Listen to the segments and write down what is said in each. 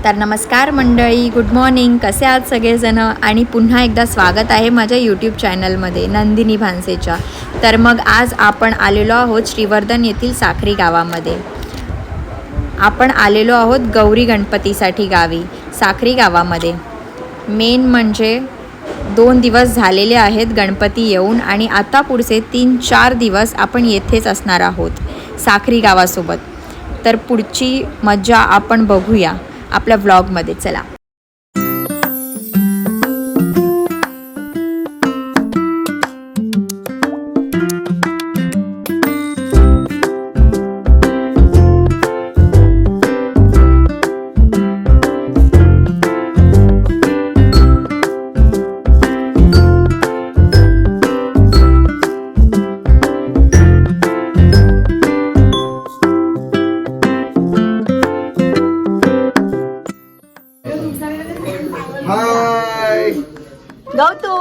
तर नमस्कार मंडळी, गुड मॉर्निंग. कसे आहात सगळेजण? आणि पुन्हा एकदा स्वागत आहे माझ्या यूट्यूब चॅनलमध्ये नंदिनी भानसेच्या. तर मग आज आपण आलेलो आहोत श्रीवर्धन येथील साखरी गावामध्ये. आपण आलेलो आहोत गौरी गणपतीसाठी गावी, साखरी गावामध्ये. मेन म्हणजे 2 दिवस झालेले आहेत गणपती येऊन आणि आता पुढचे 3-4 दिवस आपण येथेच असणार आहोत साखरी गावासोबत. तर पुढची मजा आपण बघूया आपल्या व्लॉगमध्ये. चला. हाय गौतू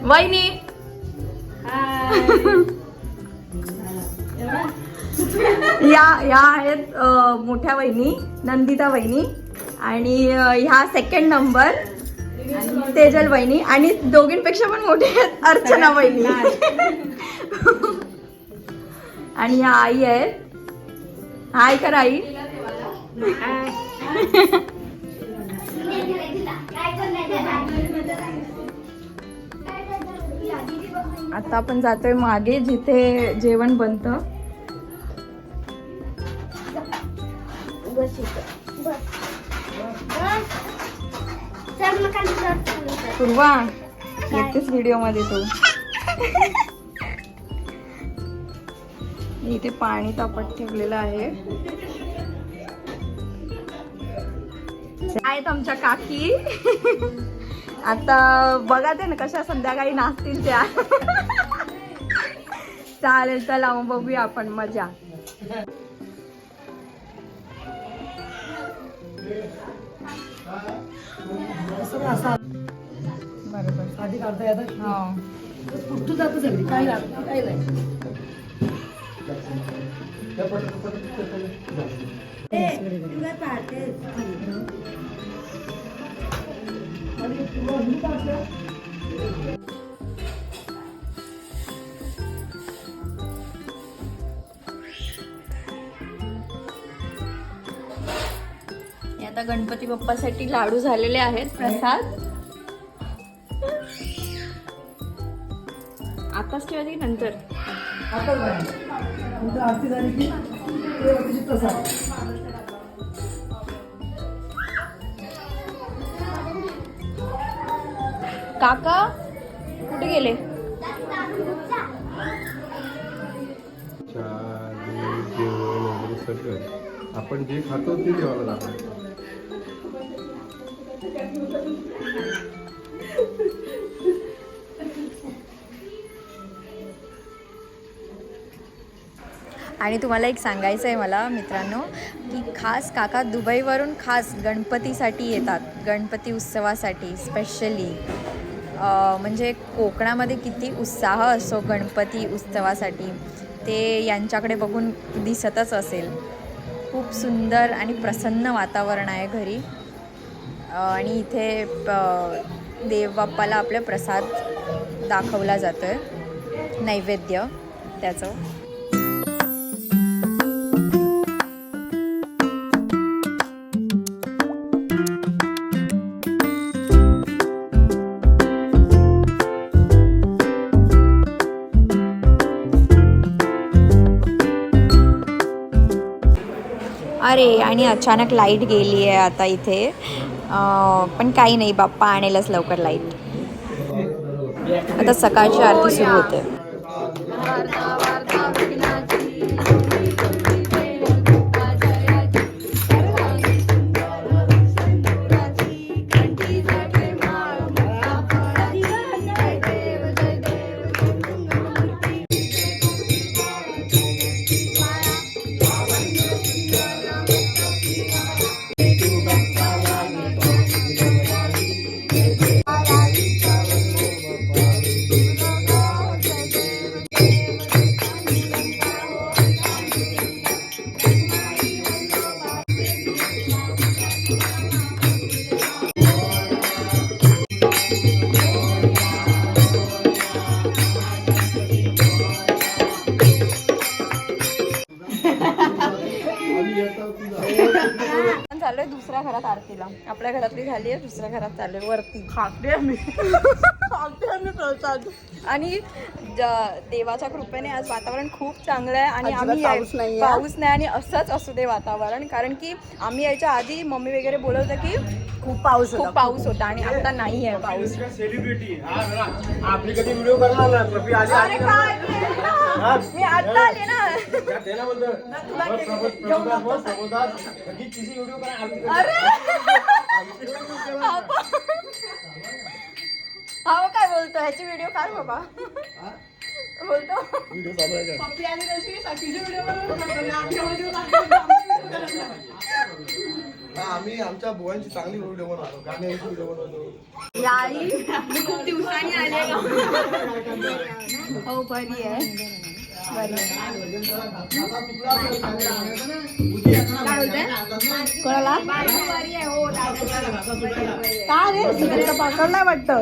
वहिनी या आहेत मोठ्या वहिनी नंदिता वहिनी आणि ह्या सेकंड नंबर तेजल वहिनी आणि दोघींपेक्षा पण मोठे आहेत अर्चना वहिनी. आणि ह्या आई आहेत. हाय कर आई. आता आपण जातोय मागे जिथे जेवण बनतं. पूर्वा येतेच व्हिडिओ मध्ये तू. इथे पाणी तापत ठेवलेलं आहे. आहेत आमच्या काकी. आता बघा ते ना कशा संध्याकाळी नाचतील त्या. चालेल, चला मग बघूया आपण मजा. बरोबर आधी काढता येतात. हो कुठं जातं सगळी काय नाही. आता गणपती बाप्पासाठी लाडू झालेले आहेत प्रसाद. आताच ठेवा की नंतर आरती झाली की प्रसाद. काका कुठे गेले? आपण जे खातो ते जेवायला लागतो. आणि तुम्हाला एक सांगायचं आहे मला मित्रांनो की खास काका दुबईवरून खास गणपतीसाठी येतात, गणपती उत्सवासाठी स्पेशली. म्हणजे कोकणामध्ये किती उत्साह असतो गणपती उत्सवासाठी ते यांच्याकडे बघून दिसतच असेल. खूप सुंदर आणि प्रसन्न वातावरण आहे घरी. आणि इथे देवबाप्पाला आपला प्रसाद दाखवला जातो आहे, नैवेद्य त्याचं. अरे आणि अचानक लाईट गेली आहे आता इथे. पण काही नाही, बाप्पा आणेलच लवकर लाईट. आता सकाळची आरती सुरू होते. घरात आरतीला. आपल्या घरातली झाली आहे, दुसऱ्या घरात चालू आहे वरती. खाते आम्ही प्रसाद. आणि देवाच्या कृपेने आज वातावरण खूप चांगलं आहे आणि अजिबात आम्ही पाऊस नाहीये. पाऊस नाही आणि असंच असू दे वातावरण. कारण की आम्ही यायच्या आधी मम्मी वगैरे बोलत होतं की खूप पाऊस खूप पाऊस होता आणि आता नाही आहे पाऊस. सेलिब्रिटी आपली कधी व्हिडिओ करणार ना प्रफी आली अरे काय मी आता आले ना. हा काय बोलतो ह्याची व्हिडिओ काढ बाबा. बोलतो पप्पी आली तशी सखीचे व्हिडिओ आम्ही आमच्या बुवांची चांगली व्हिडिओ बनवतो, गाण्याची व्हिडिओ बनवतो. याई मी खूप दिवसांनी आले. हो बरी आहे. कोणाला काय रे पकडलाय वाटतं.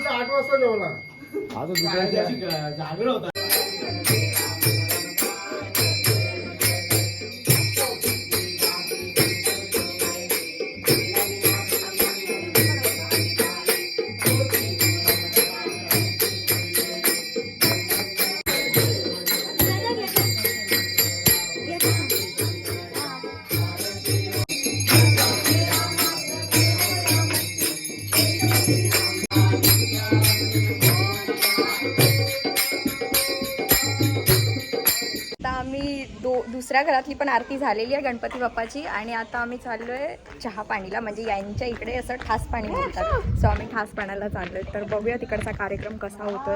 8 वाजता जेवला. आता दुसऱ्या जागरण होता. दुसऱ्या घरातली पण आरती झालेली आहे गणपती बाप्पाची आणि आता आम्ही चाललोय चहा पाणीला. म्हणजे यांच्या इकडे असं ठास पाणी बोलतात. सो आम्ही ठास पाण्याला चाललोय. तर बघूया तिकडचा कार्यक्रम कसा होतोय.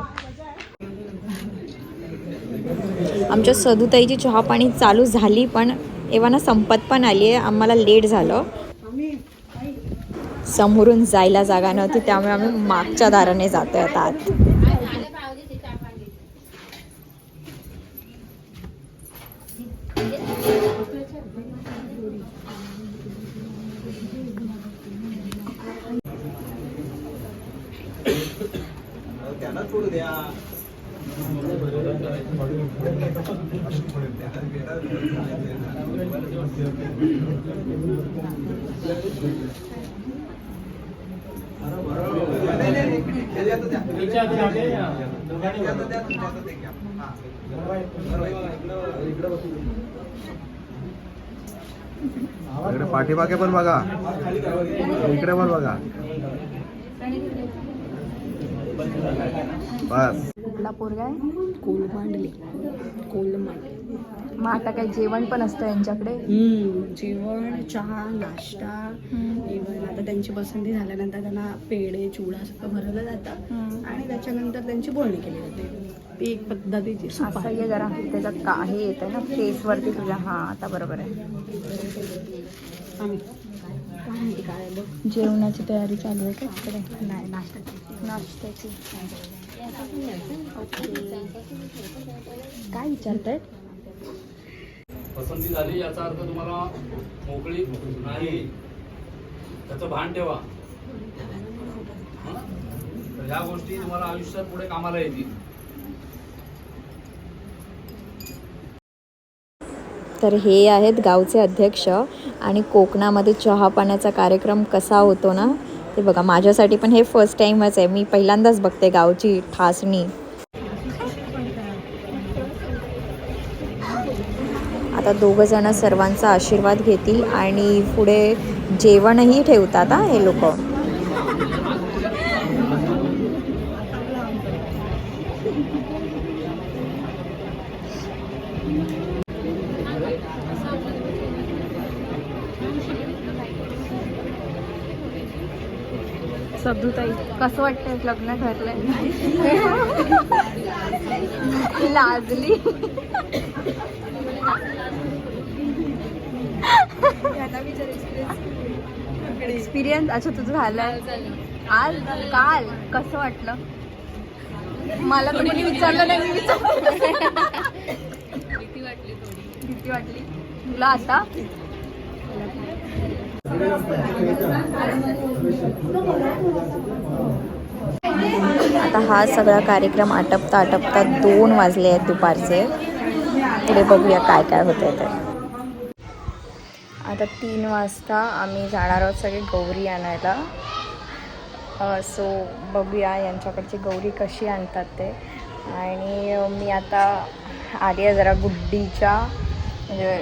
आमच्या सदुताईची चहा पाणी चालू झाली पण एव्हाना संपत पण आली आहे. आम्हाला लेट झालं. समोरून जायला जागा नव्हती त्यामुळे आम्ही मागच्या दाराने जातोय आता आत. पाठीमागे पण बघा, इकडे पण बघा. बस कुठला पोरगा आहे? कोलमांडले. मग आता काही जेवण पण असतं यांच्याकडे? जेवण, चहा, नाश्ता. इव्हन आता त्यांची पसंती झाल्यानंतर त्यांना पेढे, चिवडा सगळं भरवलं जातं आणि त्याच्यानंतर त्यांची बोलणी केली जाते. ती एक पद्धतीची सूप असं आहे. ये जरा त्याच्यात काही येत आहे ना फेसवरती तुझ्या. हा आता बरोबर आहे. आम्ही काय माहिती काय आहे बघ. जेवणाची तयारी चालू आहे का तिकडे? नाही, नाश्त्याची. काय विचारतायत? पसंती झाली याचा अर्थ तुम्हाला मोकळी नाही, त्याचं भान ठेवा. तर ह्या गोष्टी तुम्हाला आयुष्यात पुढे कामाला येतील. तर हे आहेत गावचे अध्यक्ष आणि कोकणामध्ये चहा पाण्याचा कार्यक्रम कसा होतो ना ते बघा. माझ्यासाठी पण हे फर्स्ट टाईमच आहे. मी पहिल्यांदाच बघते गावची ठासणी. आता दोघं जण सर्वांचा आशीर्वाद घेतील आणि पुढे जेवणही ठेवतात हा हे लोक. सब्दूताई कसं वाटतंय लग्न ठरलंय? लाजली. एक्सपिरियन्स अच्छा तुझं झालंय आज काल कसं वाटलं? मला तर कोणी विचारलं नाही. मी विचारलं. भीती वाटली तुला आता? आता हा सगळा कार्यक्रम आटपता 2 वाजले आहेत दुपारचे. पुढे बघूया काय काय होतंय ते. आता 3 वाजता आम्ही जाणार आहोत सगळे गौरी आणायला. सो बघूया यांच्याकडची गौरी कशी आणतात ते. आणि मी आता आली आहे जरा गुड्डीच्या, म्हणजे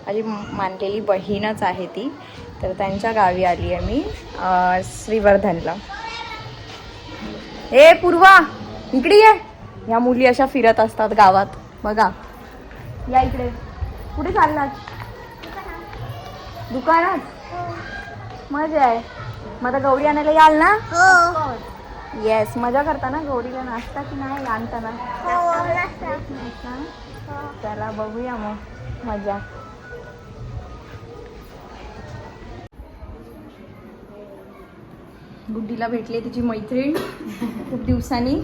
माझी मानलेली बहीणच आहे ती, तर त्यांच्या गावी आली आहे मी श्रीवर्धनला. ए पूर्वा इकडे ये. ह्या मुली अशा फिरत असतात गावात बघा. या इकडे. कुठे चाललात? दुकानात. मजा आहे. मग आता गौरी आणायला याल ना? येस. मजा करता ना गौरीला? नाचता की नाही आणताना? चला बघूया मग मजा. गुड्डीला भेटली तिची मैत्रीण खूप दिवसांनी.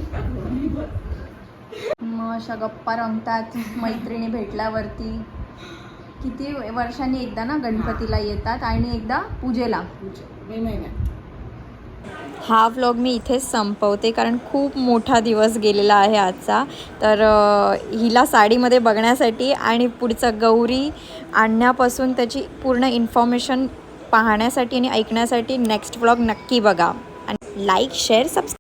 मग अशा गप्पा रंगतात मैत्रिणी भेटल्यावरती. किती वर्षांनी एकदा ना गणपतीला येतात आणि एकदा पूजेला. हा व्लॉग मी इथेच संपवते कारण खूप मोठा दिवस गेलेला आहे आजचा. तर हिला साडीमध्ये बघण्यासाठी आणि पुढचं गौरी आणण्यापासून त्याची पूर्ण इन्फॉर्मेशन पाहण्यासाठी आणि ऐकण्यासाठी नेक्स्ट व्लॉग नक्की बघा. आणि लाईक शेअर सबस्क्राईब